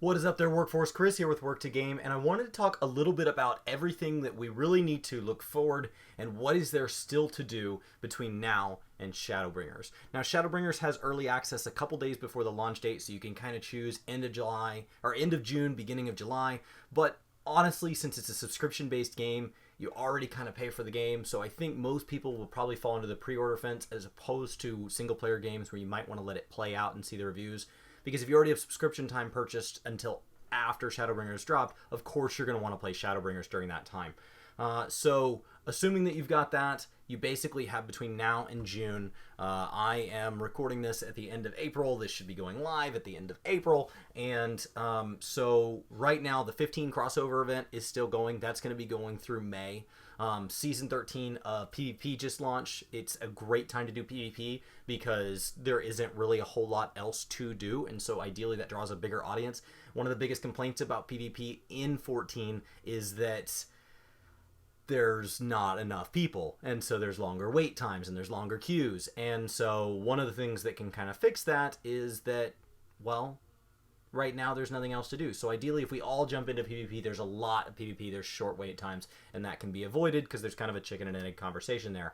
What is up there, Workforce? Chris here with WorkToGame, and I wanted to talk a little bit about everything that we really need to look forward and what is there still to do between now and Shadowbringers. Now, Shadowbringers has early access a couple days before the launch date, so you can kind of choose end of July or end of June, beginning of July. But honestly, since it's a subscription-based game, you already kind of pay for the game, so I think most people will probably fall into the pre-order fence as opposed to single-player games where you might want to let it play out and see the reviews. Because if you already have subscription time purchased until after Shadowbringers dropped, of course you're going to want to play Shadowbringers during that time. So assuming that you've got that, you basically have between now and June. I am recording this at the end of April. This should be going live at the end of April. And so right now the 15 crossover event is still going. That's going to be going through May. Season 13 of PvP just launched. It's a great time to do PvP because there isn't really a whole lot else to do, and so ideally that draws a bigger audience. One of the biggest complaints about PvP in 14 is that there's not enough people, and so there's longer wait times and there's longer queues. And so one of the things that can kind of fix that is that, well, right now there's nothing else to do. So ideally, if we all jump into PvP, there's a lot of PvP, there's short wait times, and that can be avoided because there's kind of a chicken and egg conversation there.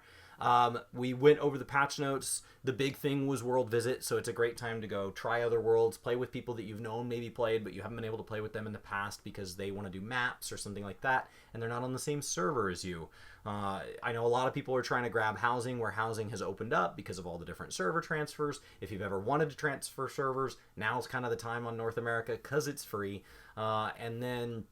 We went over the patch notes. The big thing was world visit, so it's a great time to go try other worlds, play with people that you've known maybe played, but you haven't been able to play with them in the past because they want to do maps or something like that, and they're not on the same server as you. I know a lot of people are trying to grab housing where housing has opened up because of all the different server transfers. If you've ever wanted to transfer servers, now's kind of the time on North America because it's free. And then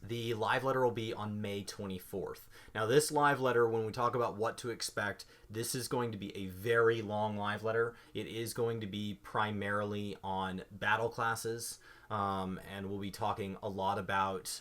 the live letter will be on May 24th. Now, this live letter, when we talk about what to expect, this is going to be a very long live letter. It is going to be primarily on battle classes, and we'll be talking a lot about,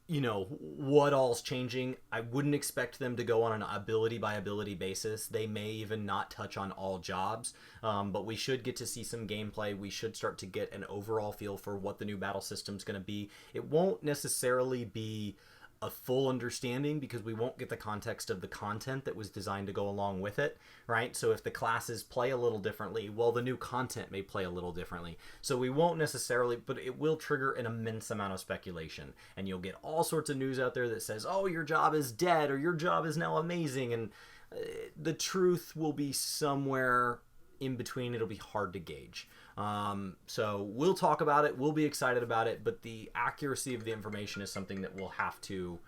you know, what all's changing. I wouldn't expect them to go on an ability by ability basis. They may even not touch on all jobs, but we should get to see some gameplay. We should start to get an overall feel for what the new battle system's going to be. It won't necessarily be a full understanding because we won't get the context of the content that was designed to go along with it, right? So if the classes play a little differently, well, the new content may play a little differently. So we won't necessarily, but it will trigger an immense amount of speculation, and you'll get all sorts of news out there that says, oh, your job is dead, or your job is now amazing, and the truth will be somewhere in between. It'll be hard to gauge. So we'll talk about it. We'll be excited about it, but the accuracy of the information is something that we'll have to,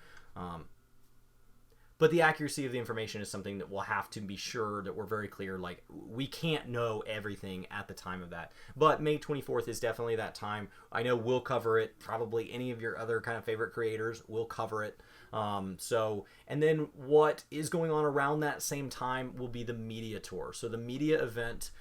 be sure that we're very clear. Like, we can't know everything at the time of that, but May 24th is definitely that time. I know we'll cover it. Probably any of your other kind of favorite creators will cover it. And then what is going on around that same time will be the media tour. So the media event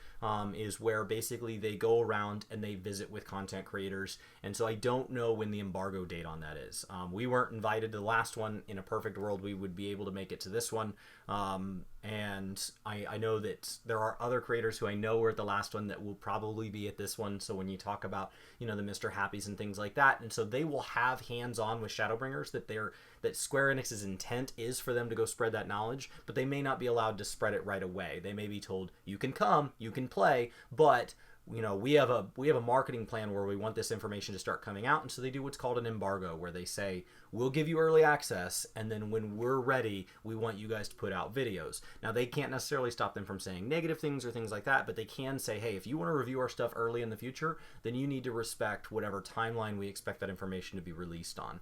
is where basically they go around and they visit with content creators. And so I don't know when the embargo date on that is. We weren't invited to the last one. In a perfect world, we would be able to make it to this one. And I know that there are other creators who I know were at the last one that will probably be at this one. So when you talk about, you know, the Mr. Happies and things like that, and so they will have hands-on with Shadowbringers, that Square Enix's intent is for them to go spread that knowledge, but they may not be allowed to spread it right away. They may be told, you can come, you can play, but you know, we have a marketing plan where we want this information to start coming out, and so they do what's called an embargo, where they say, we'll give you early access, and then when we're ready, we want you guys to put out videos. Now, they can't necessarily stop them from saying negative things or things like that, but they can say, hey, if you want to review our stuff early in the future, then you need to respect whatever timeline we expect that information to be released on.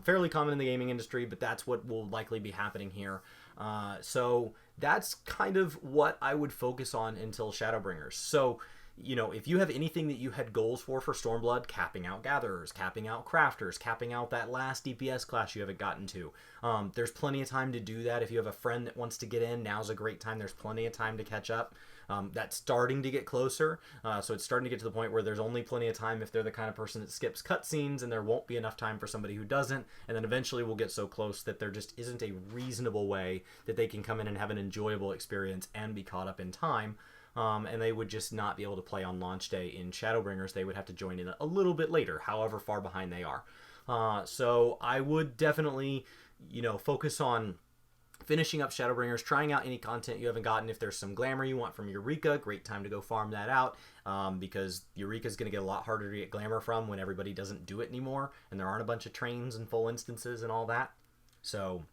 Fairly common in the gaming industry, but that's what will likely be happening here. So that's kind of what I would focus on until Shadowbringers. So, you know, if you have anything that you had goals for Stormblood, capping out Gatherers, capping out Crafters, capping out that last DPS class you haven't gotten to, there's plenty of time to do that. If you have a friend that wants to get in, now's a great time. There's plenty of time to catch up. That's starting to get closer, so it's starting to get to the point where there's only plenty of time if they're the kind of person that skips cutscenes, and there won't be enough time for somebody who doesn't, and then eventually we'll get so close that there just isn't a reasonable way that they can come in and have an enjoyable experience and be caught up in time. And they would just not be able to play on launch day in Shadowbringers. They would have to join in a little bit later, however far behind they are. So I would definitely, you know, focus on finishing up Shadowbringers, trying out any content you haven't gotten. If there's some glamour you want from Eureka, great time to go farm that out, because Eureka is going to get a lot harder to get glamour from when everybody doesn't do it anymore, and there aren't a bunch of trains and full instances and all that. So,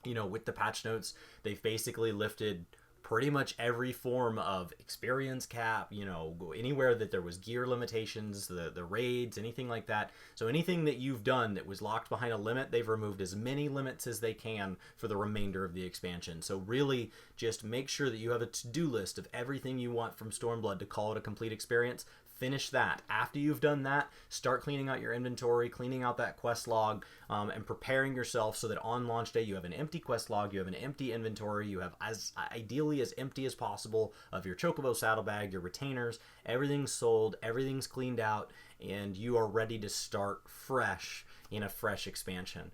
you know, with the patch notes, they've basically lifted pretty much every form of experience cap, you know, anywhere that there was gear limitations, the raids, anything like that. So anything that you've done that was locked behind a limit, they've removed as many limits as they can for the remainder of the expansion. So really just make sure that you have a to-do list of everything you want from Stormblood to call it a complete experience. Finish that. After you've done that, start cleaning out your inventory, cleaning out that quest log, and preparing yourself so that on launch day you have an empty quest log, you have an empty inventory, you have ideally as empty as possible of your chocobo saddlebag, your retainers, everything's sold, everything's cleaned out, and you are ready to start fresh in a fresh expansion.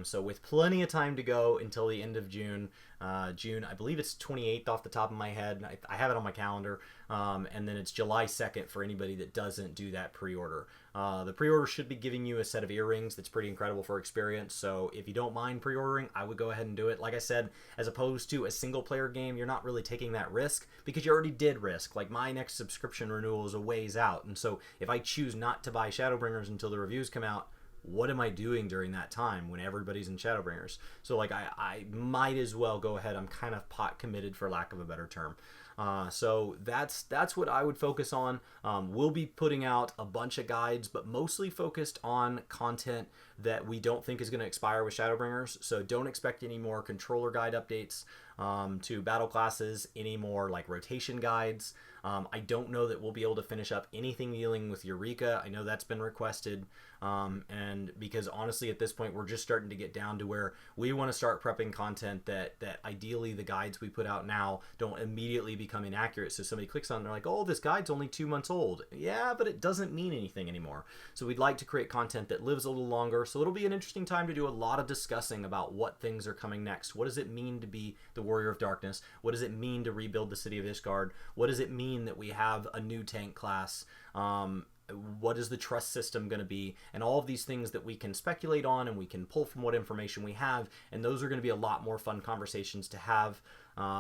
So with plenty of time to go until the end of June, I believe it's 28th off the top of my head. I have it on my calendar. And then it's July 2nd for anybody that doesn't do that pre-order. The pre-order should be giving you a set of earrings that's pretty incredible for experience. So if you don't mind pre-ordering, I would go ahead and do it. Like I said, as opposed to a single player game, you're not really taking that risk because you already did risk. Like my next subscription renewal is a ways out. And so if I choose not to buy Shadowbringers until the reviews come out, what am I doing during that time when everybody's in Shadowbringers? So like I might as well go ahead. I'm kind of pot committed, for lack of a better term. So that's what I would focus on. We'll be putting out a bunch of guides, but mostly focused on content that we don't think is going to expire with Shadowbringers. So don't expect any more controller guide updates to battle classes, any more like rotation guides. I don't know that we'll be able to finish up anything dealing with Eureka. I know that's been requested. And because honestly at this point we're just starting to get down to where we want to start prepping content that ideally the guides we put out now don't immediately become inaccurate. So somebody clicks on it and they're like, oh, this guide's only 2 months old. Yeah, but it doesn't mean anything anymore. So we'd like to create content that lives a little longer. So it'll be an interesting time to do a lot of discussing about what things are coming next. What does it mean to be the Warrior of Darkness? What does it mean to rebuild the City of Ishgard? What does it mean that we have a new tank class? What is the trust system going to be? And all of these things that we can speculate on and we can pull from what information we have. And those are going to be a lot more fun conversations to have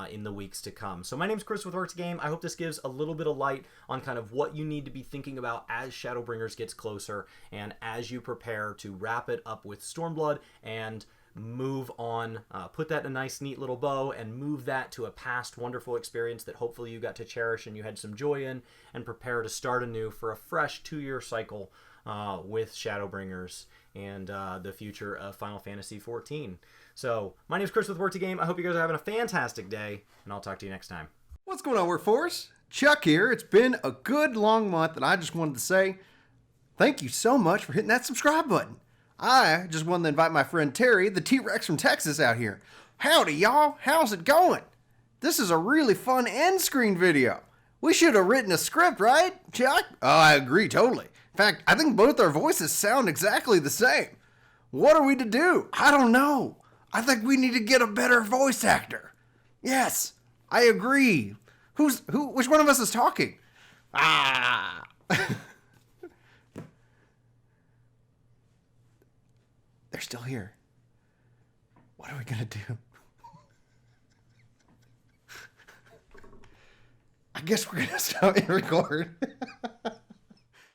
in the weeks to come. So my name's Chris with WorkToGame. I hope this gives a little bit of light on kind of what you need to be thinking about as Shadowbringers gets closer and as you prepare to wrap it up with Stormblood and move on, put that in a nice neat little bow and move that to a past wonderful experience that hopefully you got to cherish and you had some joy in, and prepare to start anew for a fresh 2-year cycle with Shadowbringers and the future of Final Fantasy XIV. So my name is Chris with WorkToGame. I hope you guys are having a fantastic day, and I'll talk to you next time. What's going on, Workforce? Chuck here. It's been a good long month, and I just wanted to say thank you so much for hitting that subscribe button. I just wanted to invite my friend Terry, the T-Rex from Texas, out here. Howdy, y'all. How's it going? This is a really fun end screen video. We should have written a script, right, Chuck? Oh, I agree totally. In fact, I think both our voices sound exactly the same. What are we to do? I don't know. I think we need to get a better voice actor. Yes, I agree. Which one of us is talking? Ah. They're still here. What are we gonna do? I guess we're gonna stop and record.